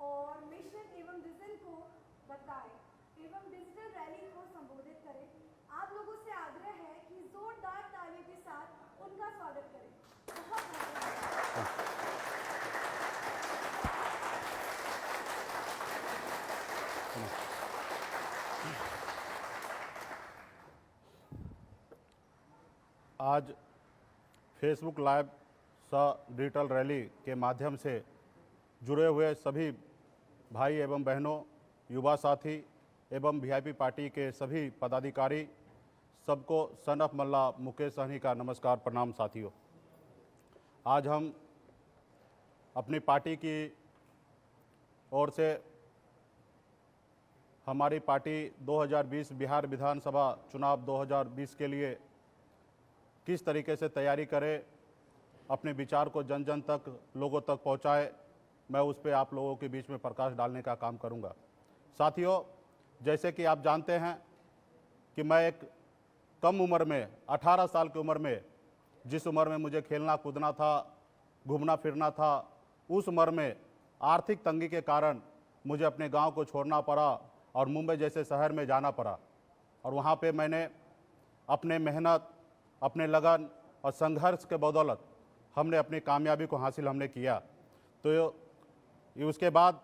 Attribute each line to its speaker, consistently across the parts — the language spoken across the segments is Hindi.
Speaker 1: और मिशन एवं विजन को बताएं एवं डिजिटल रैली को संबोधित करें। आप लोगों से आग्रह है कि जोरदार तालियों के साथ उनका स्वागत करें। बहुत धन्यवाद।
Speaker 2: आज फेसबुक लाइव डिजिटल रैली के माध्यम से जुड़े हुए सभी भाई एवं बहनों, युवा साथी एवं वीआईपी पार्टी के सभी पदाधिकारी, सबको सन ऑफ मल्ला मुकेश सहनी का नमस्कार, प्रणाम। साथियों, आज हम अपनी पार्टी की ओर से हमारी पार्टी 2020 बिहार विधानसभा चुनाव 2020 के लिए किस तरीके से तैयारी करे, अपने विचार को जन जन तक, लोगों तक पहुंचाए, मैं उस पर आप लोगों के बीच में प्रकाश डालने का काम करूंगा। साथियों, जैसे कि आप जानते हैं कि मैं एक कम उम्र में 18 साल की उम्र में, जिस उम्र में मुझे खेलना कूदना था, घूमना फिरना था, उस उम्र में आर्थिक तंगी के कारण मुझे अपने गांव को छोड़ना पड़ा और मुंबई जैसे शहर में जाना पड़ा। और वहां पे मैंने अपने मेहनत, अपने लगन और संघर्ष के बदौलत हमने अपनी कामयाबी को हासिल हमने किया। तो उसके बाद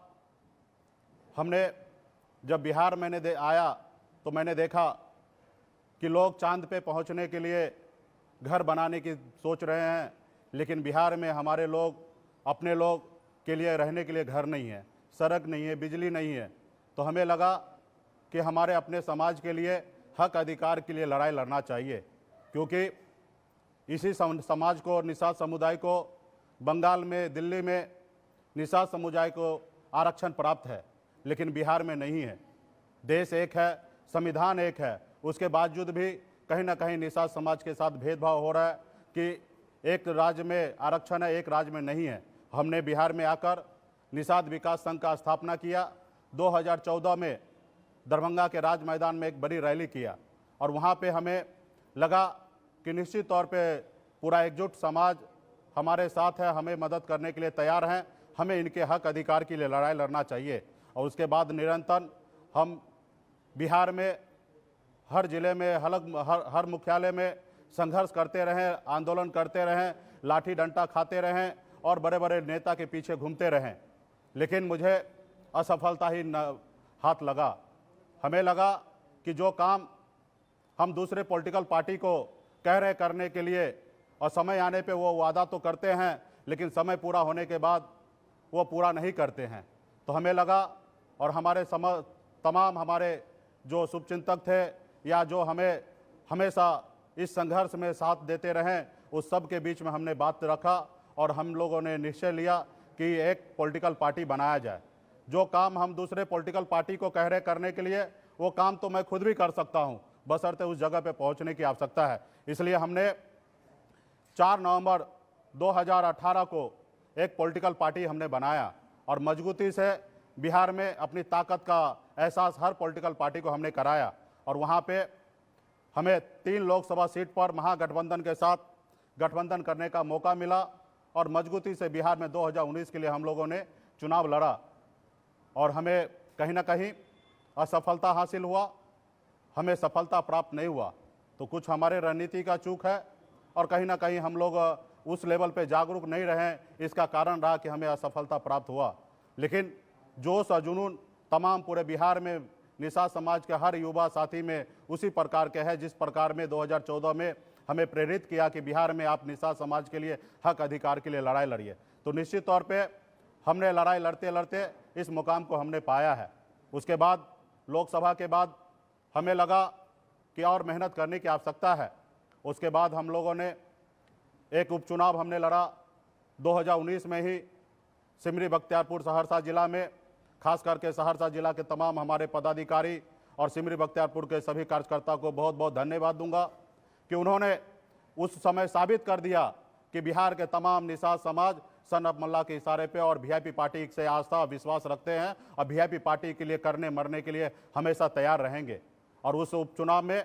Speaker 2: हमने जब बिहार मैंने आया तो मैंने देखा कि लोग चांद पे पहुंचने के लिए घर बनाने की सोच रहे हैं, लेकिन बिहार में हमारे लोग, अपने लोग के लिए रहने के लिए घर नहीं है, सड़क नहीं है, बिजली नहीं है। तो हमें लगा कि हमारे अपने समाज के लिए, हक अधिकार के लिए लड़ाई लड़ना चाहिए, क्योंकि इसी समाज को, निषाद समुदाय को बंगाल में, दिल्ली में निषाद समुदाय को आरक्षण प्राप्त है, लेकिन बिहार में नहीं है। देश एक है, संविधान एक है, उसके बावजूद भी कहीं ना कहीं निषाद समाज के साथ भेदभाव हो रहा है कि एक राज्य में आरक्षण है, एक राज्य में नहीं है। हमने बिहार में आकर निषाद विकास संघ का स्थापना किया। 2014 में दरभंगा के राज मैदान में एक बड़ी रैली किया और वहाँ पे हमें लगा कि निश्चित तौर पे पूरा एकजुट समाज हमारे साथ है, हमें मदद करने के लिए तैयार हैं, हमें इनके हक अधिकार के लिए लड़ाई लड़ना चाहिए। और उसके बाद निरंतर हम बिहार में हर जिले में, हर मुख्यालय में संघर्ष करते रहें, आंदोलन करते रहें, लाठी डंडा खाते रहें और बड़े बड़े नेता के पीछे घूमते रहें, लेकिन मुझे असफलता ही हाथ लगा। हमें लगा कि जो काम हम दूसरे पॉलिटिकल पार्टी को कह रहे करने के लिए और समय आने पे वो वादा तो करते हैं, लेकिन समय पूरा होने के बाद वो पूरा नहीं करते हैं। तो हमें लगा, और हमारे तमाम हमारे जो शुभचिंतक थे या जो हमें हमेशा इस संघर्ष में साथ देते रहें, उस सब के बीच में हमने बात रखा और हम लोगों ने निश्चय लिया कि एक पॉलिटिकल पार्टी बनाया जाए। जो काम हम दूसरे पॉलिटिकल पार्टी को कह रहे करने के लिए, वो काम तो मैं खुद भी कर सकता हूँ, बशर्ते उस जगह पे पहुँचने की आवश्यकता है। इसलिए हमने 4 नवंबर 2018 को एक पॉलिटिकल पार्टी हमने बनाया और मजबूती से बिहार में अपनी ताकत का एहसास हर पॉलिटिकल पार्टी को हमने कराया। और वहाँ पे हमें 3 लोकसभा सीट पर महागठबंधन के साथ गठबंधन करने का मौका मिला और मजबूती से बिहार में 2019 के लिए हम लोगों ने चुनाव लड़ा और हमें कहीं ना कहीं असफलता हासिल हुआ, हमें सफलता प्राप्त नहीं हुआ। तो कुछ हमारे रणनीति का चूक है और कहीं ना कहीं हम लोग उस लेवल पे जागरूक नहीं रहे, इसका कारण रहा कि हमें असफलता प्राप्त हुआ। लेकिन जोश और जुनून तमाम पूरे बिहार में निषाद समाज के हर युवा साथी में उसी प्रकार के है जिस प्रकार में 2014 में हमें प्रेरित किया कि बिहार में आप निषाद समाज के लिए, हक अधिकार के लिए लड़ाई लड़िए। तो निश्चित तौर पे हमने लड़ाई लड़ते लड़ते इस मुकाम को हमने पाया है। उसके बाद लोकसभा के बाद हमें लगा कि और मेहनत करने की आवश्यकता है। उसके बाद हम लोगों ने एक उपचुनाव हमने लड़ा 2019 में ही सिमरी बख्तियारपुर सहरसा जिला में। खास करके सहरसा जिला के तमाम हमारे पदाधिकारी और सिमरी बख्तियारपुर के सभी कार्यकर्ताओं को बहुत बहुत धन्यवाद दूंगा कि उन्होंने उस समय साबित कर दिया कि बिहार के तमाम निषाद समाज सन ऑफ मल्ला के इशारे पे और वीआईपी पार्टी से आस्था विश्वास रखते हैं और वीआईपी पार्टी के लिए करने मरने के लिए हमेशा तैयार रहेंगे। और उस उपचुनाव में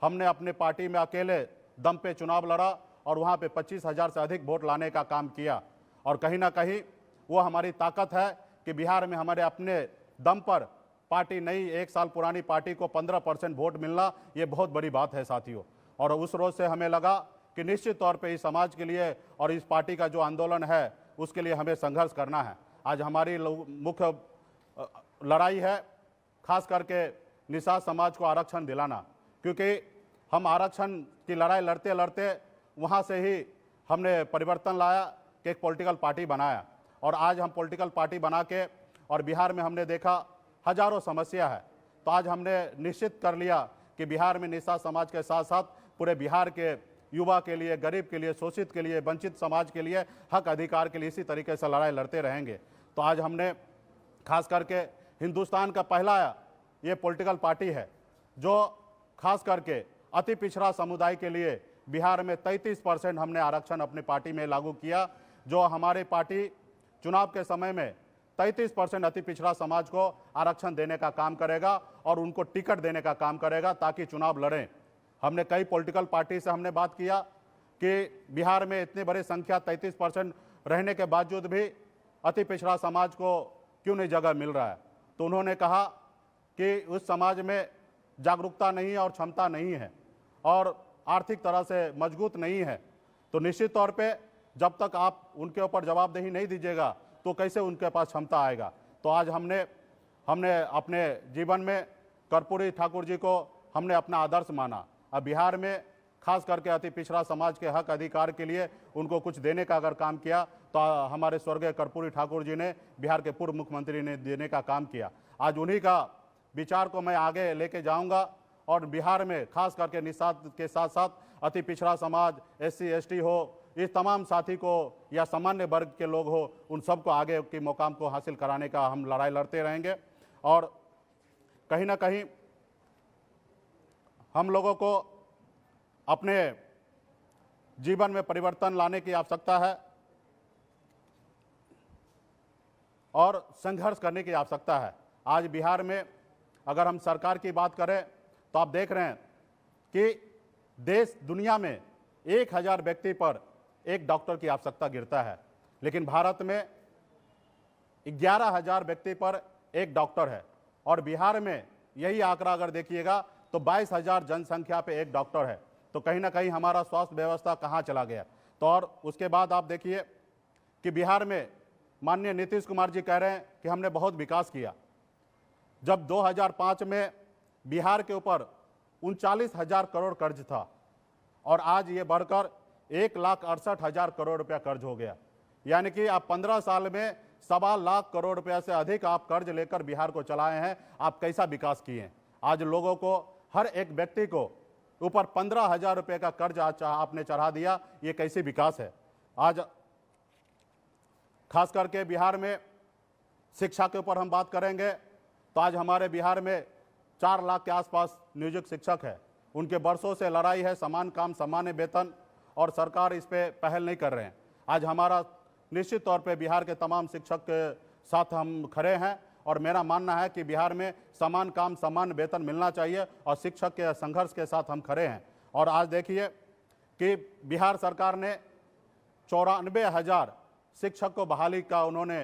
Speaker 2: हमने अपने पार्टी में अकेले दम पे चुनाव लड़ा और वहाँ पे 25,000 से अधिक वोट लाने का काम किया। और कहीं ना कहीं वो हमारी ताकत है कि बिहार में हमारे अपने दम पर पार्टी नई 1 साल पुरानी पार्टी को 15% वोट मिलना ये बहुत बड़ी बात है साथियों। और उस रोज से हमें लगा कि निश्चित तौर पे इस समाज के लिए और इस पार्टी का जो आंदोलन है उसके लिए हमें संघर्ष करना है। आज हमारी मुख्य लड़ाई है खास करके निषाद समाज को आरक्षण दिलाना, क्योंकि हम आरक्षण की लड़ाई लड़ते लड़ते वहाँ से ही हमने परिवर्तन लाया कि एक पॉलिटिकल पार्टी बनाया। और आज हम पॉलिटिकल पार्टी बना के और बिहार में हमने देखा हजारों समस्या है, तो आज हमने निश्चित कर लिया कि बिहार में निषाद समाज के साथ साथ पूरे बिहार के युवा के लिए, गरीब के लिए, शोषित के लिए, वंचित समाज के लिए, हक अधिकार के लिए इसी तरीके से लड़ाई लड़ते रहेंगे। तो आज हमने खास करके हिंदुस्तान का पहला ये पॉलिटिकल पार्टी है जो खास करके अति पिछड़ा समुदाय के लिए बिहार में 33% हमने आरक्षण अपनी पार्टी में लागू किया। जो हमारी पार्टी चुनाव के समय में 33% अति पिछड़ा समाज को आरक्षण देने का काम करेगा और उनको टिकट देने का काम करेगा ताकि चुनाव लड़ें। हमने कई पॉलिटिकल पार्टी से हमने बात किया कि बिहार में इतनी बड़ी संख्या 33% रहने के बावजूद भी अति पिछड़ा समाज को क्यों नहीं जगह मिल रहा है। तो उन्होंने कहा कि उस समाज में जागरूकता नहीं है और क्षमता नहीं है और आर्थिक तरह से मजबूत नहीं है। तो निश्चित तौर पे जब तक आप उनके ऊपर जवाबदेही नहीं दीजिएगा तो कैसे उनके पास क्षमता आएगा। तो आज हमने अपने जीवन में कर्पूरी ठाकुर जी को हमने अपना आदर्श माना। अब बिहार में खास करके अति पिछड़ा समाज के हक अधिकार के लिए उनको कुछ देने का अगर काम किया तो हमारे स्वर्गीय कर्पूरी ठाकुर जी ने, बिहार के पूर्व मुख्यमंत्री ने देने का काम किया। आज उन्हीं का विचार को मैं आगे लेके जाऊंगा और बिहार में खास करके निषाद के साथ साथ अति पिछड़ा समाज, SC ST हो, इस तमाम साथी को या सामान्य वर्ग के लोग हो, उन सबको आगे के मुकाम को हासिल कराने का हम लड़ाई लड़ते रहेंगे। और कहीं ना कहीं हम लोगों को अपने जीवन में परिवर्तन लाने की आवश्यकता है और संघर्ष करने की आवश्यकता है। आज बिहार में अगर हम सरकार की बात करें तो आप देख रहे हैं कि देश दुनिया में 1000 व्यक्ति पर एक डॉक्टर की आवश्यकता गिरता है, लेकिन भारत में 11,000 व्यक्ति पर एक डॉक्टर है। और बिहार में यही आंकड़ा अगर देखिएगा तो 22,000 जनसंख्या पे एक डॉक्टर है। तो कहीं ना कहीं हमारा स्वास्थ्य व्यवस्था कहाँ चला गया। तो और उसके बाद आप देखिए कि बिहार में माननीय नीतीश कुमार जी कह रहे हैं कि हमने बहुत विकास किया। जब 2005 में बिहार के ऊपर 39,000 करोड़ कर्ज था और आज ये बढ़कर 1,68,000 करोड़ रुपया कर्ज हो गया। यानी कि आप 15 साल में 1.25 लाख करोड़ रुपया से अधिक आप कर्ज लेकर बिहार को चलाए हैं। आप कैसा विकास किए हैं। आज लोगों को, हर एक व्यक्ति को ऊपर 15,000 रुपये का कर्ज आज आपने चढ़ा दिया। ये कैसे विकास है। आज खास करके बिहार में शिक्षा के ऊपर हम बात करेंगे तो आज हमारे बिहार में 4 लाख के आसपास नियोजित शिक्षक है। उनके वर्षों से लड़ाई है समान काम समान वेतन, और सरकार इस पे पहल नहीं कर रहे हैं। आज हमारा निश्चित तौर पे बिहार के तमाम शिक्षक के साथ हम खड़े हैं और मेरा मानना है कि बिहार में समान काम समान वेतन मिलना चाहिए और शिक्षक के संघर्ष के साथ हम खड़े हैं। और आज देखिए कि बिहार सरकार ने 94,000 शिक्षक को बहाली का उन्होंने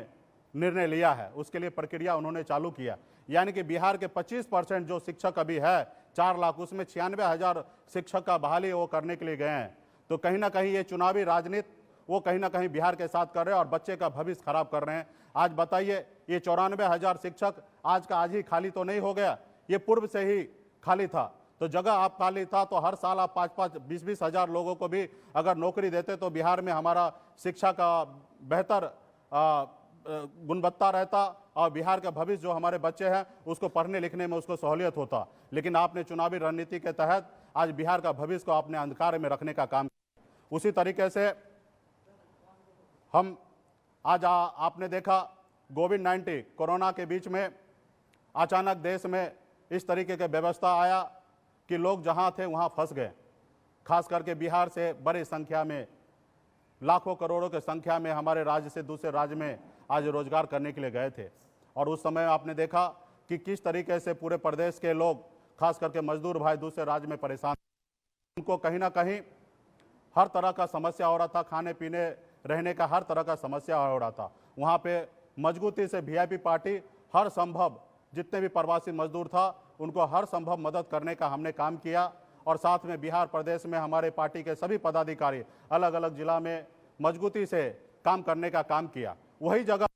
Speaker 2: निर्णय लिया है, उसके लिए प्रक्रिया उन्होंने चालू किया। यानी कि बिहार के 25% जो शिक्षक अभी है 4 लाख, उसमें 96,000 शिक्षक का बहाली वो करने के लिए गए हैं। तो कहीं ना कहीं ये चुनावी राजनीति वो कहीं ना कहीं बिहार के साथ कर रहे हैं और बच्चे का भविष्य खराब कर रहे हैं। आज बताइए ये 94,000 शिक्षक आज का आज ही खाली तो नहीं हो गया, ये पूर्व से ही खाली था। तो जगह आप खाली था तो हर साल आप 5-5, 20-20 हज़ार लोगों को भी अगर नौकरी देते तो बिहार में हमारा शिक्षा का बेहतर गुणवत्ता रहता और बिहार का भविष्य जो हमारे बच्चे हैं उसको पढ़ने लिखने में उसको सहूलियत होता। लेकिन आपने चुनावी रणनीति के तहत आज बिहार का भविष्य को आपने अंधकार में रखने का काम किया। उसी तरीके से हम आज आपने देखा कोविड-19 कोरोना के बीच में अचानक देश में इस तरीके की व्यवस्था आया कि लोग जहां थे वहां फंस गए। खास करके बिहार से बड़ी संख्या में, लाखों करोड़ों की संख्या में हमारे राज्य से दूसरे राज्य में आज रोजगार करने के लिए गए थे। और उस समय आपने देखा कि किस तरीके से पूरे प्रदेश के लोग, खास करके मजदूर भाई दूसरे राज्य में परेशान, उनको कहीं ना कहीं हर तरह का समस्या हो रहा था, खाने पीने रहने का हर तरह का समस्या हो रहा था। वहाँ पे मजबूती से वीआईपी पार्टी हर संभव जितने भी प्रवासी मजदूर था उनको हर संभव मदद करने का हमने काम किया। और साथ में बिहार प्रदेश में हमारे पार्टी के सभी पदाधिकारी अलग अलग जिला में मजबूती से काम करने का काम किया। वही जगह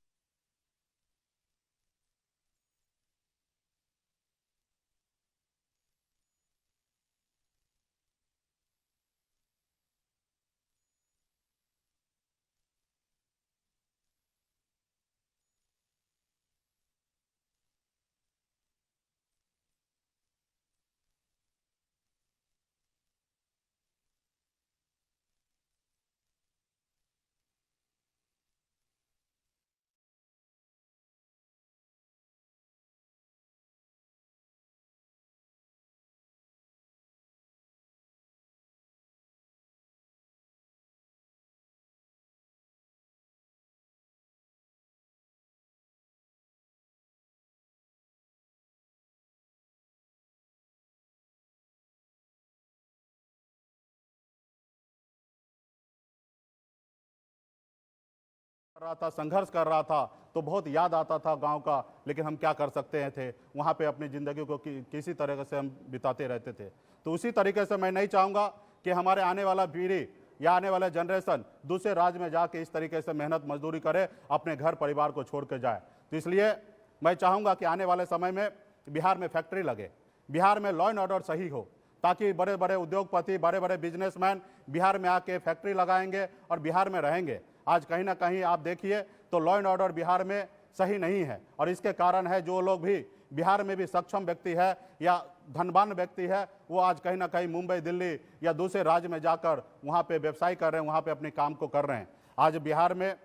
Speaker 2: कर रहा था, संघर्ष कर रहा था, तो बहुत याद आता था गांव का। लेकिन हम क्या कर सकते थे, वहां पे अपनी जिंदगी को किसी तरह से हम बिताते रहते थे। तो उसी तरीके से मैं नहीं चाहूंगा कि हमारे आने वाला पीढ़ी या आने वाला जनरेशन दूसरे राज्य में जाके इस तरीके से मेहनत मजदूरी करे, अपने घर परिवार को छोड़ के जाए। तो इसलिए मैं चाहूंगा कि आने वाले समय में बिहार में फैक्ट्री लगे, बिहार में लॉ एंड ऑर्डर सही हो, ताकि बड़े बड़े उद्योगपति, बड़े बड़े बिजनेसमैन बिहार में आके फैक्ट्री लगाएंगे और बिहार में रहेंगे। आज कहीं ना कहीं आप देखिए तो लॉ एंड ऑर्डर बिहार में सही नहीं है, और इसके कारण है जो लोग भी बिहार में भी सक्षम व्यक्ति है या धनवान व्यक्ति है, वो आज कहीं ना कहीं मुंबई, दिल्ली या दूसरे राज्य में जाकर वहाँ पे व्यवसाय कर रहे हैं, वहाँ पे अपने काम को कर रहे हैं। आज बिहार में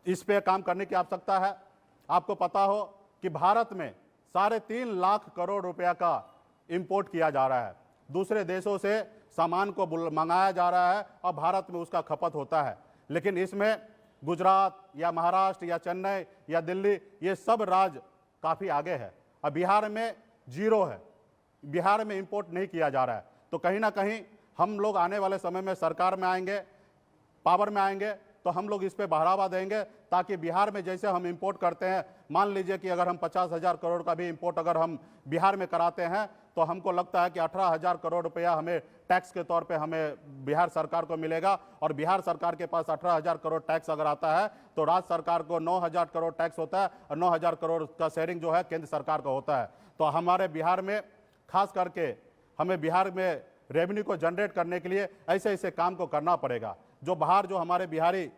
Speaker 2: इस पे काम करने की आवश्यकता है। आपको पता हो कि भारत में 3.5 लाख करोड़ रुपया का इंपोर्ट किया जा रहा है, दूसरे देशों से सामान को मंगाया जा रहा है और भारत में उसका खपत होता है। लेकिन इसमें गुजरात या महाराष्ट्र या चेन्नई या दिल्ली, ये सब राज्य काफ़ी आगे है, और बिहार में जीरो है, बिहार में इंपोर्ट नहीं किया जा रहा है। तो कहीं ना कहीं हम लोग आने वाले समय में सरकार में आएंगे, पावर में आएंगे, तो हम लोग इस पे बढ़ावा देंगे, ताकि बिहार में जैसे हम इंपोर्ट करते हैं, मान लीजिए कि अगर हम 50,000 करोड़ का भी इंपोर्ट अगर हम बिहार में कराते हैं, तो हमको लगता है कि 18,000 करोड़ रुपया हमें टैक्स के तौर पे हमें बिहार सरकार को मिलेगा। और बिहार सरकार के पास 18,000 करोड़ टैक्स अगर आता है तो राज्य सरकार को 9,000 करोड़ टैक्स होता है, और 9,000 करोड़ का शेयरिंग जो है केंद्र सरकार का होता है। तो हमारे बिहार में खास करके हमें बिहार में रेवेन्यू को जनरेट करने के लिए ऐसे ऐसे काम को करना पड़ेगा। जो बाहर जो हमारे बिहारी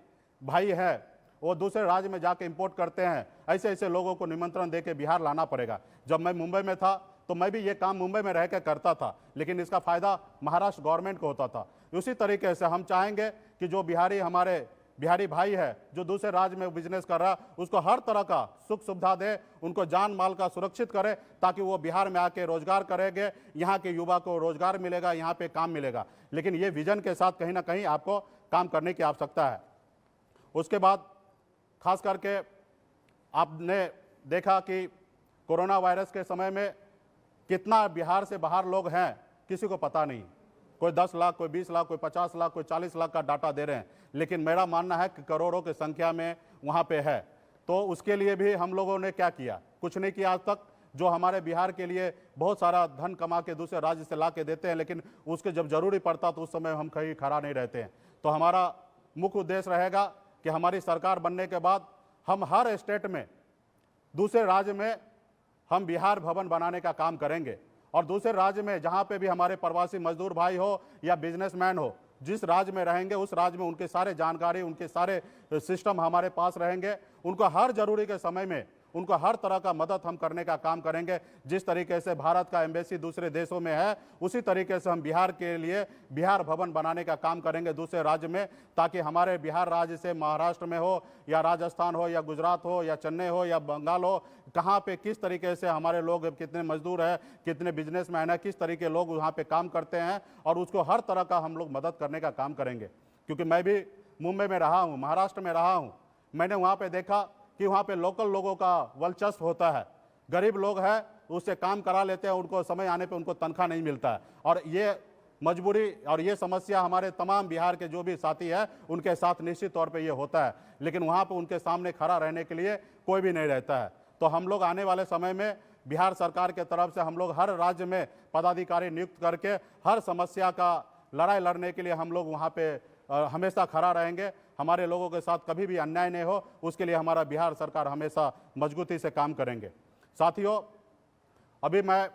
Speaker 2: भाई हैं वो दूसरे राज्य में जाके इंपोर्ट करते हैं, ऐसे ऐसे लोगों को निमंत्रण देके बिहार लाना पड़ेगा। जब मैं मुंबई में था तो मैं भी ये काम मुंबई में रह के करता था, लेकिन इसका फायदा महाराष्ट्र गवर्नमेंट को होता था। उसी तरीके से हम चाहेंगे कि जो बिहारी हमारे बिहारी भाई है जो दूसरे राज्य में बिजनेस कर रहा, उसको हर तरह का सुख सुविधा दे, उनको जान माल का सुरक्षित करे, ताकि वो बिहार में आके रोजगार करेंगे, यहाँ के युवा को रोजगार मिलेगा, यहाँ पे काम मिलेगा। लेकिन ये विजन के साथ कहीं ना कहीं आपको काम करने की आवश्यकता है। उसके बाद खास करके आपने देखा कि कोरोना वायरस के समय में कितना बिहार से बाहर लोग हैं किसी को पता नहीं। कोई 10 लाख, कोई 20 लाख, कोई 50 लाख, कोई 40 लाख का डाटा दे रहे हैं, लेकिन मेरा मानना है कि करोड़ों की संख्या में वहाँ पे है। तो उसके लिए भी हम लोगों ने क्या किया? कुछ नहीं किया आज तक। जो हमारे बिहार के लिए बहुत सारा धन कमा के दूसरे राज्य से ला के देते हैं, लेकिन उसके जब जरूरी पड़ता तो उस समय हम कहीं खड़ा नहीं रहते हैं। तो हमारा मुख्य उद्देश्य रहेगा कि हमारी सरकार बनने के बाद हम हर स्टेट में, दूसरे राज्य में हम बिहार भवन बनाने का काम करेंगे, और दूसरे राज्य में जहाँ पे भी हमारे प्रवासी मजदूर भाई हो या बिजनेसमैन हो, जिस राज्य में रहेंगे उस राज्य में उनके सारे जानकारी, उनके सारे सिस्टम हमारे पास रहेंगे। उनको हर जरूरी के समय में उनको हर तरह का मदद हम करने का काम करेंगे। जिस तरीके से भारत का एम्बेसी दूसरे देशों में है, उसी तरीके से हम बिहार के लिए बिहार भवन बनाने का काम करेंगे दूसरे राज्य में, ताकि हमारे बिहार राज्य से महाराष्ट्र में हो या राजस्थान हो या गुजरात हो या चेन्नई हो या बंगाल हो, कहाँ पे किस तरीके से हमारे लोग, कितने मजदूर हैं, कितने बिजनेसमैन हैं, किस तरीके लोग वहाँ पे काम करते हैं, और उसको हर तरह का हम लोग मदद करने का काम करेंगे। क्योंकि मैं भी मुंबई में रहा हूँ, महाराष्ट्र में रहा हूँ, मैंने वहाँ पे देखा कि वहाँ पे लोकल लोगों का वर्चस्व होता है। गरीब लोग हैं, उससे काम करा लेते हैं, उनको समय आने पे उनको तनख्वाह नहीं मिलता है। और ये मजबूरी और ये समस्या हमारे तमाम बिहार के जो भी साथी हैं उनके साथ निश्चित तौर पे ये होता है, लेकिन वहाँ पे उनके सामने खड़ा रहने के लिए कोई भी नहीं रहता है। तो हम लोग आने वाले समय में बिहार सरकार के तरफ से हम लोग हर राज्य में पदाधिकारी नियुक्त करके हर समस्या का लड़ाई लड़ने के लिए हम लोग वहाँ पे हमेशा खड़ा रहेंगे। हमारे लोगों के साथ कभी भी अन्याय नहीं हो, उसके लिए हमारा बिहार सरकार हमेशा मजबूती से काम करेंगे। साथियों, अभी मैं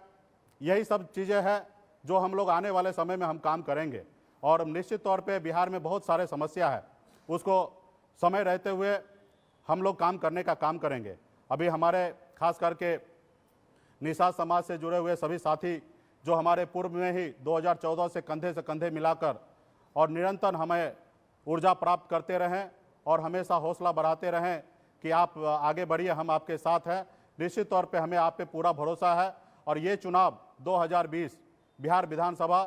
Speaker 2: यही सब चीज़ें हैं जो हम लोग आने वाले समय में हम काम करेंगे, और निश्चित तौर पे बिहार में बहुत सारे समस्या है, उसको समय रहते हुए हम लोग काम करने का काम करेंगे। अभी हमारे खास करके निषाद समाज से जुड़े हुए सभी साथी जो हमारे पूर्व में ही 2014 से कंधे मिलाकर और निरंतर हमें ऊर्जा प्राप्त करते रहें और हमेशा हौसला बढ़ाते रहें कि आप आगे बढ़िए, हम आपके साथ हैं। निश्चित तौर पे हमें आप पे पूरा भरोसा है, और ये चुनाव 2020 बिहार विधानसभा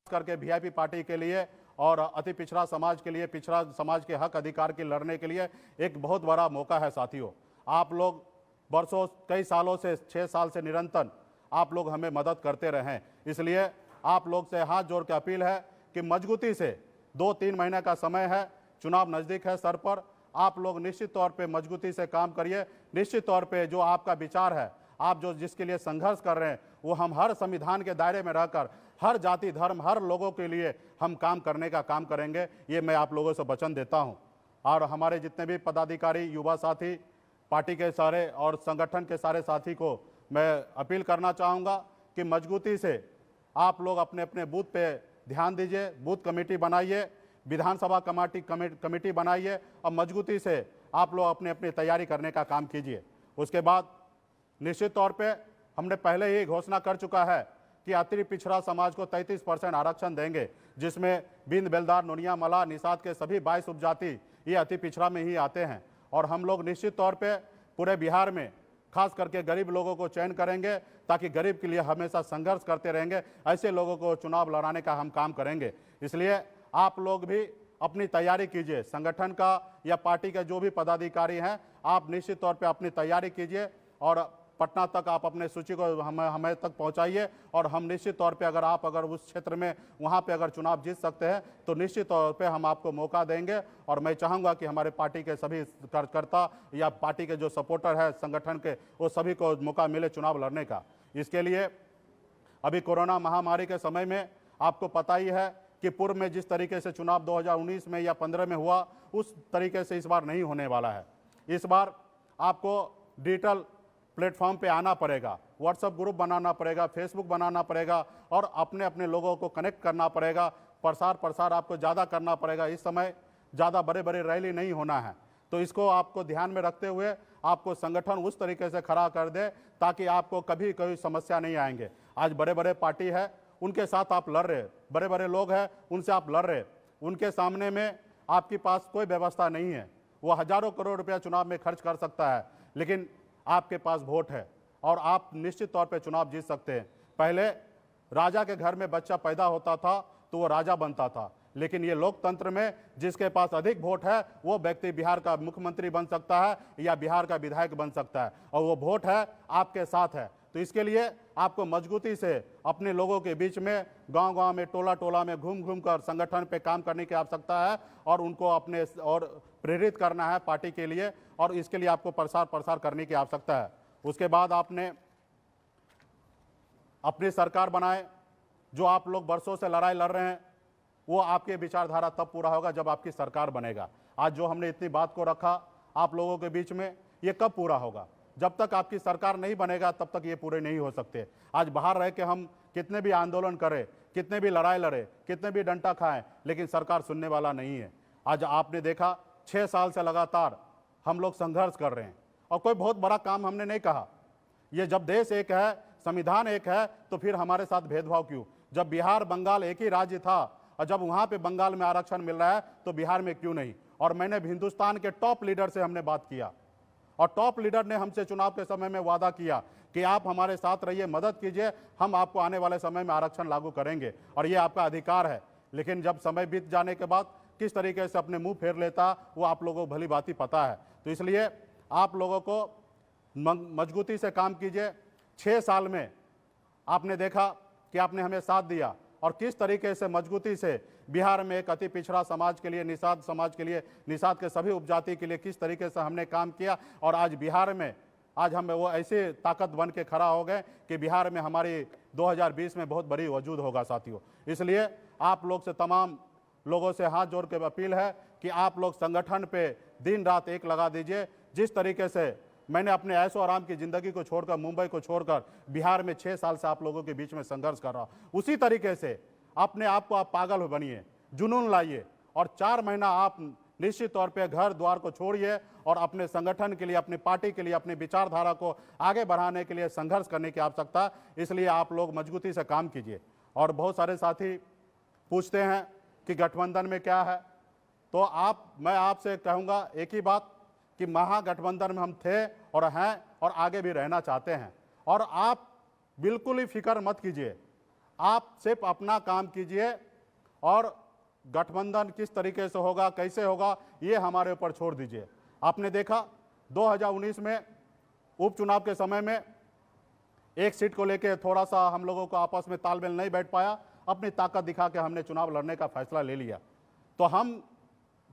Speaker 2: करके वीआईपी पार्टी के लिए और अति पिछड़ा समाज के लिए, पिछड़ा समाज के हक अधिकार के लड़ने के लिए एक बहुत बड़ा मौका है। साथियों, आप लोग वर्षों कई सालों से 6 साल से निरंतर आप लोग हमें मदद करते रहें, इसलिए आप लोग से हाथ जोड़ के अपील है कि मजबूती से 2-3 महीने का समय है, चुनाव नज़दीक है सर पर, आप लोग निश्चित तौर पे मजबूती से काम करिए। निश्चित तौर पे जो आपका विचार है, आप जो जिसके लिए संघर्ष कर रहे हैं, वो हम हर संविधान के दायरे में रहकर हर जाति धर्म हर लोगों के लिए हम काम करने का काम करेंगे, ये मैं आप लोगों से वचन देता हूँ। और हमारे जितने भी पदाधिकारी, युवा साथी, पार्टी के सारे और संगठन के सारे साथी को मैं अपील करना चाहूँगा कि मजबूती से आप लोग अपने अपने बूथ पे ध्यान दीजिए, बूथ कमेटी बनाइए, विधानसभा कमेटी बनाइए, और मजबूती से आप लोग अपने अपनी तैयारी करने का काम कीजिए। उसके बाद निश्चित तौर पे हमने पहले ही घोषणा कर चुका है कि अति पिछड़ा समाज को 33% आरक्षण देंगे, जिसमें बिंद, बेलदार, नोनिया, मल्लाह, निषाद के सभी 22 उपजाति ये अति पिछड़ा में ही आते हैं। और हम लोग निश्चित तौर पे पूरे बिहार में खास करके गरीब लोगों को चयन करेंगे, ताकि गरीब के लिए हमेशा संघर्ष करते रहेंगे, ऐसे लोगों को चुनाव लड़ाने का हम काम करेंगे। इसलिए आप लोग भी अपनी तैयारी कीजिए, संगठन का या पार्टी के जो भी पदाधिकारी हैं, आप निश्चित तौर पे अपनी तैयारी कीजिए और पटना तक आप अपने सूची को हमें तक पहुंचाइए। और हम निश्चित तौर पे अगर उस क्षेत्र में वहां पे अगर चुनाव जीत सकते हैं तो निश्चित तौर पे हम आपको मौका देंगे। और मैं चाहूँगा कि हमारे पार्टी के सभी कार्यकर्ता या पार्टी के जो सपोर्टर है संगठन के, वो सभी को मौका मिले चुनाव लड़ने का। इसके लिए अभी कोरोना महामारी के समय में आपको पता ही है कि पूर्व में जिस तरीके से चुनाव 2019 में या 15 में हुआ, उस तरीके से इस बार नहीं होने वाला है। इस बार आपको डिजिटल प्लेटफॉर्म पे आना पड़ेगा, व्हाट्सएप ग्रुप बनाना पड़ेगा, फेसबुक बनाना पड़ेगा, और अपने अपने लोगों को कनेक्ट करना पड़ेगा। प्रसार आपको ज़्यादा करना पड़ेगा। इस समय ज़्यादा बड़े रैली नहीं होना है, तो इसको आपको ध्यान में रखते हुए आपको संगठन उस तरीके से खड़ा कर दे ताकि आपको कभी कोई समस्या नहीं आएंगे। आज बड़े पार्टी है, उनके साथ आप लड़ रहे, बड़े लोग हैं, उनसे आप लड़ रहे, उनके सामने में आपके पास कोई व्यवस्था नहीं है। वो हजारों करोड़ रुपया चुनाव में खर्च कर सकता है, लेकिन आपके पास वोट है और आप निश्चित तौर पे चुनाव जीत सकते हैं। पहले राजा के घर में बच्चा पैदा होता था तो वो राजा बनता था, लेकिन ये लोकतंत्र में जिसके पास अधिक वोट है वो व्यक्ति बिहार का मुख्यमंत्री बन सकता है या बिहार का विधायक बन सकता है, और वो वोट है आपके साथ है। तो इसके लिए आपको मजबूती से अपने लोगों के बीच में, गांव में, टोला में घूम कर संगठन पे काम करने की आवश्यकता है, और उनको अपने और प्रेरित करना है पार्टी के लिए, और इसके लिए आपको प्रसार करने की आवश्यकता है। उसके बाद आपने अपनी सरकार बनाए। जो आप लोग वर्षों से लड़ाई लड़ रहे हैं, वो आपके विचारधारा तब पूरा होगा जब आपकी सरकार बनेगा। आज जो हमने इतनी बात को रखा आप लोगों के बीच में, ये कब पूरा होगा? जब तक आपकी सरकार नहीं बनेगा तब तक ये पूरे नहीं हो सकते। आज बाहर रह के हम कितने भी आंदोलन करें, कितने भी लड़ाई लड़े, कितने भी डंडा खाएं, लेकिन सरकार सुनने वाला नहीं है। आज आपने देखा 6 साल से लगातार हम लोग संघर्ष कर रहे हैं, और कोई बहुत बड़ा काम हमने नहीं कहा। ये जब देश एक है, संविधान एक है, तो फिर हमारे साथ भेदभाव क्यों? जब बिहार बंगाल एक ही राज्य था, और जब वहाँ पे बंगाल में आरक्षण मिल रहा है तो बिहार में क्यों नहीं? और मैंने हिंदुस्तान के टॉप लीडर से हमने बात किया, और टॉप लीडर ने हमसे चुनाव के समय में वादा किया कि आप हमारे साथ रहिए, मदद कीजिए, हम आपको आने वाले समय में आरक्षण लागू करेंगे, और ये आपका अधिकार है। लेकिन जब समय बीत जाने के बाद किस तरीके से अपने मुंह फेर लेता, वो आप लोगों को भली भांति पता है। तो इसलिए आप लोगों को मजबूती से काम कीजिए। 6 साल में आपने देखा कि आपने हमें साथ दिया, और किस तरीके से मजबूती से बिहार में एक अति पिछड़ा समाज के लिए, निषाद समाज के लिए, निषाद के सभी उपजाति के लिए किस तरीके से हमने काम किया। और आज बिहार में आज हम वो ऐसे ताकत बन के खड़ा हो गए कि बिहार में हमारी 2020 में बहुत बड़ी वजूद होगा साथियों। इसलिए आप लोग से, तमाम लोगों से हाथ जोड़ के अपील है कि आप लोग संगठन पे दिन रात एक लगा दीजिए। जिस तरीके से मैंने अपने ऐशो आराम की ज़िंदगी को छोड़कर, मुंबई को छोड़कर बिहार में 6 साल से आप लोगों के बीच में संघर्ष कर रहा हूँ, उसी तरीके से अपने आप को आप पागल बनिए, जुनून लाइए और 4 महीना आप निश्चित तौर पे घर द्वार को छोड़िए और अपने संगठन के लिए, अपनी पार्टी के लिए, अपनी विचारधारा को आगे बढ़ाने के लिए संघर्ष करने की आवश्यकता। इसलिए आप लोग मजबूती से काम कीजिए। और बहुत सारे साथी पूछते हैं कि गठबंधन में क्या है, तो मैं आपसे कहूँगा एक ही बात कि महागठबंधन में हम थे और हैं और आगे भी रहना चाहते हैं। और आप बिल्कुल ही फिक्र मत कीजिए, आप सिर्फ अपना काम कीजिए और गठबंधन किस तरीके से होगा, कैसे होगा, ये हमारे ऊपर छोड़ दीजिए। आपने देखा 2019 में उपचुनाव के समय में एक सीट को लेकर थोड़ा सा हम लोगों को आपस में तालमेल नहीं बैठ पाया, अपनी ताकत दिखा के हमने चुनाव लड़ने का फैसला ले लिया। तो हम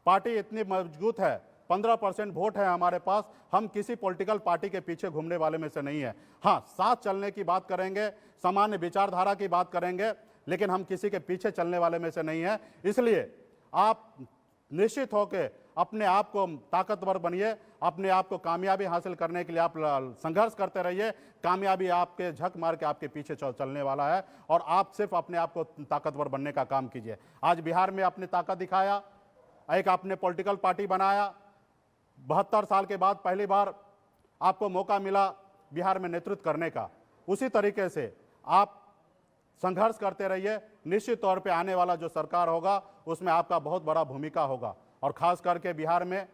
Speaker 2: पार्टी इतनी मजबूत है, 15% वोट है हमारे पास, हम किसी पॉलिटिकल पार्टी के पीछे घूमने वाले में से नहीं है। हाँ, साथ चलने की बात करेंगे, सामान्य विचारधारा की बात करेंगे, लेकिन हम किसी के पीछे चलने वाले में से नहीं है। इसलिए आप निश्चित होकर अपने आप को ताकतवर बनिए, अपने आप को कामयाबी हासिल करने के लिए आप संघर्ष करते रहिए। कामयाबी आपके झक मार के आपके पीछे चलने वाला है और आप सिर्फ अपने आप को ताकतवर बनने का काम कीजिए। आज बिहार में अपनी ताकत दिखाया, एक आपने पॉलिटिकल पार्टी बनाया, 72 साल के बाद पहली बार आपको मौका मिला बिहार में नेतृत्व करने का। उसी तरीके से आप संघर्ष करते रहिए। निश्चित तौर पे आने वाला जो सरकार होगा उसमें आपका बहुत बड़ा भूमिका होगा और खास करके बिहार में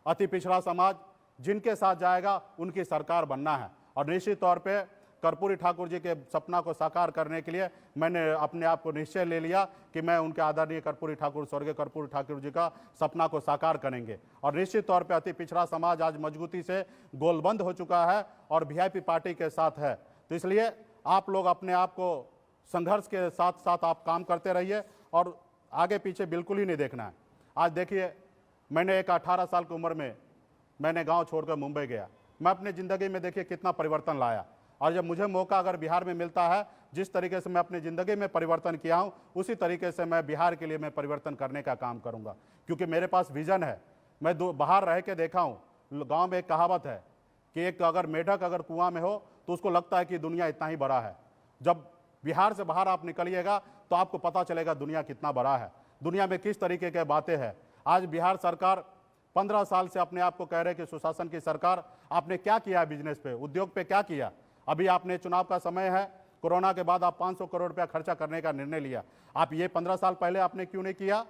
Speaker 2: अति पिछड़ा समाज जिनके साथ जाएगा उनकी सरकार बनना है। और निश्चित तौर पे कर्पूरी ठाकुर जी के सपना को साकार करने के लिए मैंने अपने आप को निश्चय ले लिया कि मैं उनके आदरणीय कर्पूरी ठाकुर, स्वर्गीय कर्पूरी ठाकुर जी का सपना को साकार करेंगे। और निश्चित तौर पे अति पिछड़ा समाज आज मजबूती से गोलबंद हो चुका है और वीआईपी पार्टी के साथ है। तो इसलिए आप लोग अपने आप को संघर्ष के साथ साथ आप काम करते रहिए और आगे पीछे बिल्कुल ही नहीं देखना है। आज देखिए, मैंने एक 18 साल की उम्र में मैंने गांव छोड़कर मुंबई गया। मैं अपनी ज़िंदगी में देखिए कितना परिवर्तन लाया। और जब मुझे मौका अगर बिहार में मिलता है, जिस तरीके से मैं अपनी ज़िंदगी में परिवर्तन किया हूँ, उसी तरीके से मैं बिहार के लिए मैं परिवर्तन करने का काम करूँगा, क्योंकि मेरे पास विज़न है। मैं बाहर रह के देखा हूँ, गाँव में एक कहावत है कि एक अगर मेढक अगर कुआं में हो तो उसको लगता है कि दुनिया इतना ही बड़ा है। जब बिहार से बाहर आप निकलिएगा तो आपको पता चलेगा दुनिया कितना बड़ा है, दुनिया में किस तरीके की बातें हैं। आज बिहार सरकार 15 साल से अपने आप को कह रहे कि सुशासन की सरकार, आपने क्या किया है बिजनेस पे, उद्योग पे क्या किया? अभी आपने चुनाव का समय है, कोरोना के बाद आप 500 करोड़ रुपया खर्चा करने का निर्णय लिया। आप ये 15 साल पहले आपने क्यों नहीं किया?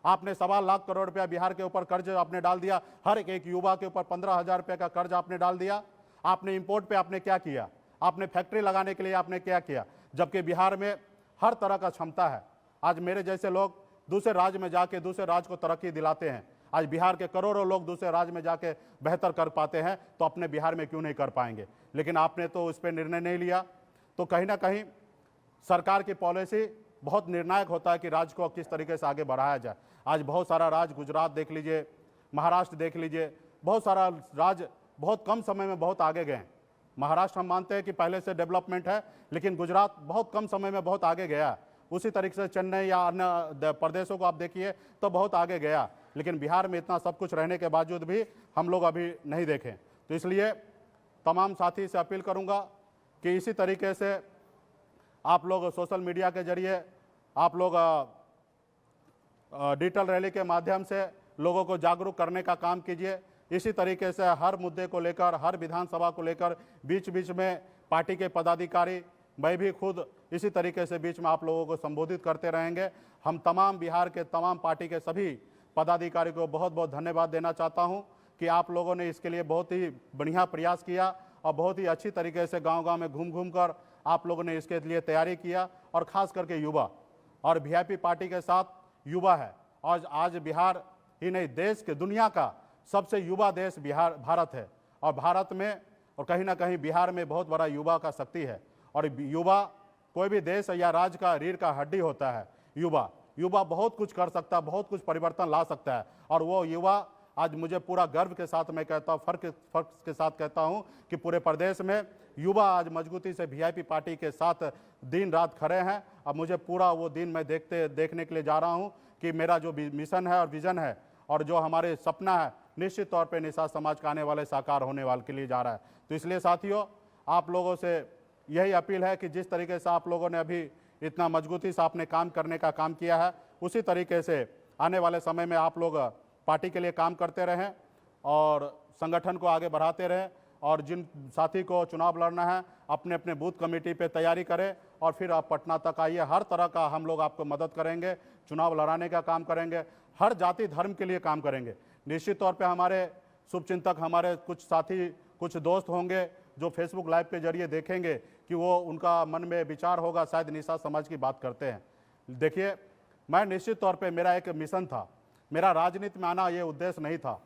Speaker 2: आपने 1.25 लाख करोड़ रुपया बिहार के ऊपर कर्ज आपने डाल दिया, हर एक युवा के ऊपर 15,000 रुपये का कर्ज आपने डाल दिया। आपने इंपोर्ट पे आपने क्या किया? आपने फैक्ट्री लगाने के लिए आपने क्या किया? जबकि बिहार में हर तरह का क्षमता है। आज मेरे जैसे लोग दूसरे राज्य में जाके दूसरे राज्य को तरक्की दिलाते हैं। आज बिहार के करोड़ों लोग दूसरे राज्य में जाके बेहतर कर पाते हैं, तो अपने बिहार में क्यों नहीं कर पाएंगे? लेकिन आपने तो इस पर निर्णय नहीं लिया। तो कहीं ना कहीं सरकार की पॉलिसी बहुत निर्णायक होता है कि राज्य को किस तरीके से आगे बढ़ाया जाए। आज बहुत सारा राज्य, गुजरात देख लीजिए, महाराष्ट्र देख लीजिए, बहुत सारा राज्य बहुत कम समय में बहुत आगे गए हैं। महाराष्ट्र हम मानते हैं कि पहले से डेवलपमेंट है, लेकिन गुजरात बहुत कम समय में बहुत आगे गया। उसी तरीके से चेन्नई या अन्य प्रदेशों को आप देखिए तो बहुत आगे गया। लेकिन बिहार में इतना सब कुछ रहने के बावजूद भी हम लोग अभी नहीं देखें। तो इसलिए तमाम साथी से अपील करूंगा कि इसी तरीके से आप लोग सोशल मीडिया के जरिए, आप लोग डिजिटल रैली के माध्यम से लोगों को जागरूक करने का काम कीजिए। इसी तरीके से हर मुद्दे को लेकर, हर विधानसभा को लेकर बीच बीच में पार्टी के पदाधिकारी, मैं भी खुद इसी तरीके से बीच में आप लोगों को संबोधित करते रहेंगे। हम तमाम बिहार के तमाम पार्टी के सभी पदाधिकारी को बहुत बहुत धन्यवाद देना चाहता हूं कि आप लोगों ने इसके लिए बहुत ही बढ़िया प्रयास किया और बहुत ही अच्छी तरीके से गांव-गांव में घूम कर आप लोगों ने इसके लिए तैयारी किया। और ख़ास करके युवा और वीआईपी पार्टी के साथ युवा है। और आज बिहार ही नहीं, देश के, दुनिया का सबसे युवा देश भारत है। और भारत में और कहीं ना कहीं बिहार में बहुत बड़ा युवा का शक्ति है। और युवा कोई भी देश या राज्य का रीढ़ का हड्डी होता है युवा। युवा बहुत कुछ कर सकता है, बहुत कुछ परिवर्तन ला सकता है। और वो युवा आज मुझे पूरा गर्व के साथ मैं कहता हूँ, फर्क के साथ कहता हूँ कि पूरे प्रदेश में युवा आज मजबूती से वीआईपी पार्टी के साथ दिन रात खड़े हैं। अब मुझे पूरा वो दिन मैं देखने के लिए जा रहा हूँ कि मेरा जो मिशन है और विजन है और जो हमारे सपना है निश्चित तौर पे निषाद समाज का आने वाले साकार होने वाले के लिए जा रहा है। तो इसलिए साथियों, आप लोगों से यही अपील है कि जिस तरीके से आप लोगों ने अभी इतना मजबूती से आपने काम करने का काम किया है, उसी तरीके से आने वाले समय में आप लोग पार्टी के लिए काम करते रहें और संगठन को आगे बढ़ाते रहें। और जिन साथी को चुनाव लड़ना है अपने अपने बूथ कमेटी पे तैयारी करें और फिर आप पटना तक आइए। हर तरह का हम लोग आपको मदद करेंगे, चुनाव लड़ाने का काम करेंगे, हर जाति धर्म के लिए काम करेंगे। निश्चित तौर पे हमारे शुभचिंतक, हमारे कुछ साथी, कुछ दोस्त होंगे जो फेसबुक लाइव के जरिए देखेंगे कि वो उनका मन में विचार होगा शायद निषाद समाज की बात करते हैं। देखिए, मैं निश्चित तौर पे मेरा एक मिशन था, मेरा राजनीति में आना ये उद्देश्य नहीं था।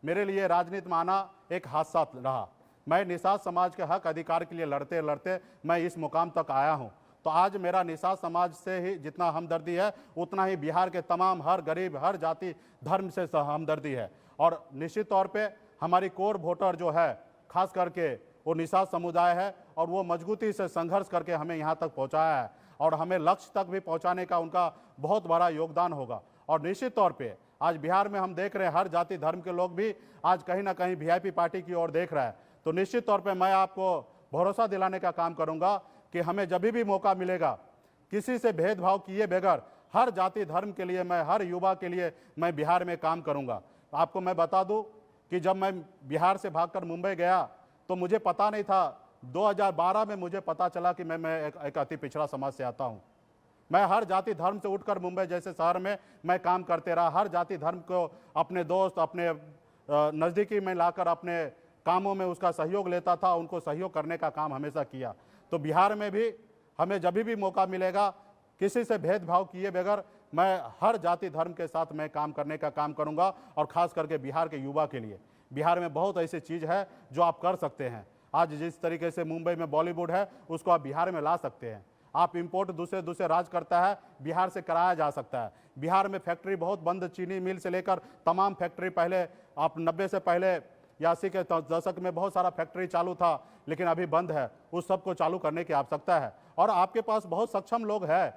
Speaker 2: मेरे लिए राजनीति में आना एक हादसा रहा। मैं निषाद समाज के हक अधिकार के लिए लड़ते लड़ते मैं इस मुकाम तक आया हूँ। तो आज मेरा निषाद समाज से ही जितना हमदर्दी है उतना ही बिहार के तमाम हर गरीब, हर जाति धर्म से हमदर्दी है। और निश्चित तौर पे हमारी कोर वोटर जो है खास करके वो निषाद समुदाय है और वो मजबूती से संघर्ष करके हमें यहाँ तक पहुँचाया है और हमें लक्ष्य तक भी पहुँचाने का उनका बहुत बड़ा योगदान होगा। और निश्चित तौर पे आज बिहार में हम देख रहे हैं हर जाति धर्म के लोग भी आज कहीं ना कहीं वीआईपी पार्टी की ओर देख रहा है। तो निश्चित तौर पे मैं आपको भरोसा दिलाने का काम करूंगा कि हमें जब भी मौका मिलेगा किसी से भेदभाव किए बगैर हर जाति धर्म के लिए, मैं हर युवा के लिए मैं बिहार में काम करूंगा। आपको मैं बता दूं कि जब मैं बिहार से भागकर मुंबई गया तो मुझे पता नहीं था, 2012 में मुझे पता चला कि मैं एक अति पिछड़ा समाज से आता हूँ। मैं हर जाति धर्म से उठकर मुंबई जैसे शहर में मैं काम करते रहा। हर जाति धर्म को अपने दोस्त, अपने नज़दीकी में लाकर अपने कामों में उसका सहयोग लेता था, उनको सहयोग करने का काम हमेशा किया। तो बिहार में भी हमें जब भी मौका मिलेगा किसी से भेदभाव किए बगैर मैं हर जाति धर्म के साथ मैं काम करने का काम करूंगा। और ख़ास करके बिहार के युवा के लिए, बिहार में बहुत ऐसी चीज़ है जो आप कर सकते हैं। आज जिस तरीके से मुंबई में बॉलीवुड है उसको आप बिहार में ला सकते हैं। आप इंपोर्ट दूसरे राज्य करता है, बिहार से कराया जा सकता है। बिहार में फैक्ट्री बहुत बंद, चीनी मिल से लेकर तमाम फैक्ट्री, पहले आप 90 से पहले या 80 के दशक में बहुत सारा फैक्ट्री चालू था लेकिन अभी बंद है। उस सब को चालू करने की आवश्यकता है और आपके पास बहुत सक्षम लोग हैं।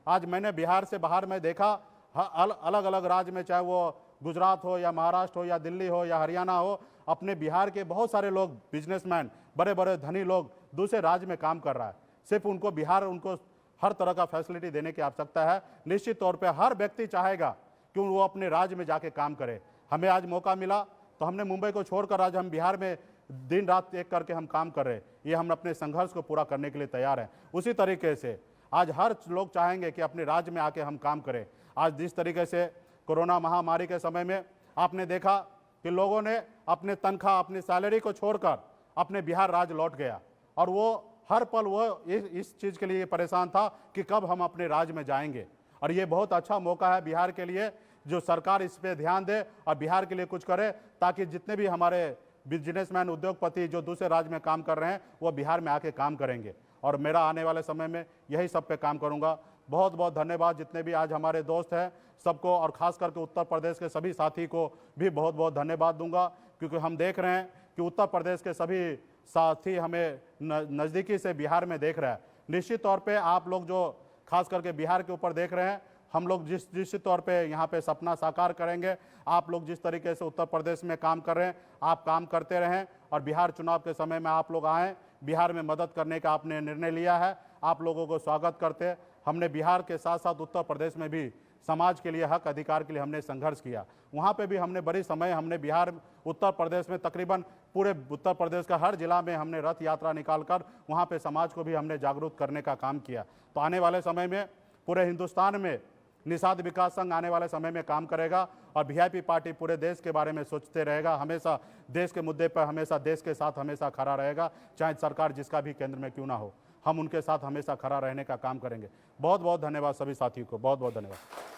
Speaker 2: आज मैंने बिहार से बाहर में देखा अलग अलग राज्य में, चाहे वो गुजरात हो या महाराष्ट्र हो या दिल्ली हो या हरियाणा हो, अपने बिहार के बहुत सारे लोग, बिजनेसमैन, बड़े बड़े धनी लोग दूसरे राज्य में काम कर रहा है। सिर्फ उनको बिहार, उनको हर तरह का फैसिलिटी देने की आवश्यकता है। निश्चित तौर पे हर व्यक्ति चाहेगा कि वो अपने राज्य में जाके काम करे। हमें आज मौका मिला तो हमने मुंबई को छोड़कर आज हम बिहार में दिन रात एक करके हम काम कर रहे हैं। ये हम अपने संघर्ष को पूरा करने के लिए तैयार हैं। उसी तरीके से आज हर लोग चाहेंगे कि अपने राज्य में आके हम काम करें। आज जिस तरीके से कोरोना महामारी के समय में आपने देखा कि लोगों ने अपने तनख्वाह, अपनी सैलरी को छोड़कर अपने बिहार राज्य लौट गया और वो हर पल वो इस चीज़ के लिए परेशान था कि कब हम अपने राज्य में जाएंगे। और ये बहुत अच्छा मौका है बिहार के लिए, जो सरकार इस पे ध्यान दे और बिहार के लिए कुछ करे ताकि जितने भी हमारे बिजनेसमैन, उद्योगपति जो दूसरे राज्य में काम कर रहे हैं वो बिहार में आके काम करेंगे। और मेरा आने वाले समय में यही सब पे काम करूँगा। बहुत बहुत धन्यवाद जितने भी आज हमारे दोस्त हैं सबको, और ख़ास करके उत्तर प्रदेश के सभी साथी को भी बहुत बहुत धन्यवाद दूंगा, क्योंकि हम देख रहे हैं कि उत्तर प्रदेश के सभी साथी हमें नज़दीकी से बिहार में देख रहे हैं। निश्चित तौर पे आप लोग जो खास करके बिहार के ऊपर देख रहे हैं, हम लोग निश्चित तौर पे यहाँ पे सपना साकार करेंगे। आप लोग जिस तरीके से उत्तर प्रदेश में काम कर रहे हैं आप काम करते रहें और बिहार चुनाव के समय में आप लोग आएँ। बिहार में मदद करने का आपने निर्णय लिया है, आप लोगों को स्वागत करते। हमने बिहार के साथ साथ उत्तर प्रदेश में भी समाज के लिए, हक अधिकार के लिए हमने संघर्ष किया। वहाँ पे भी हमने बड़ी समय हमने बिहार, उत्तर प्रदेश में तकरीबन पूरे उत्तर प्रदेश का हर जिला में हमने रथ यात्रा निकालकर वहाँ पे समाज को भी हमने जागरूक करने का काम किया। तो आने वाले समय में पूरे हिंदुस्तान में निषाद विकास संघ आने वाले समय में काम करेगा और वीआईपी पार्टी पूरे देश के बारे में सोचते रहेगा, हमेशा देश के मुद्दे पर हमेशा देश के साथ हमेशा खड़ा रहेगा, चाहे सरकार जिसका भी केंद्र में क्यों ना हो, हम उनके साथ हमेशा खड़ा रहने का काम करेंगे। बहुत बहुत धन्यवाद सभी साथियों को, बहुत बहुत धन्यवाद।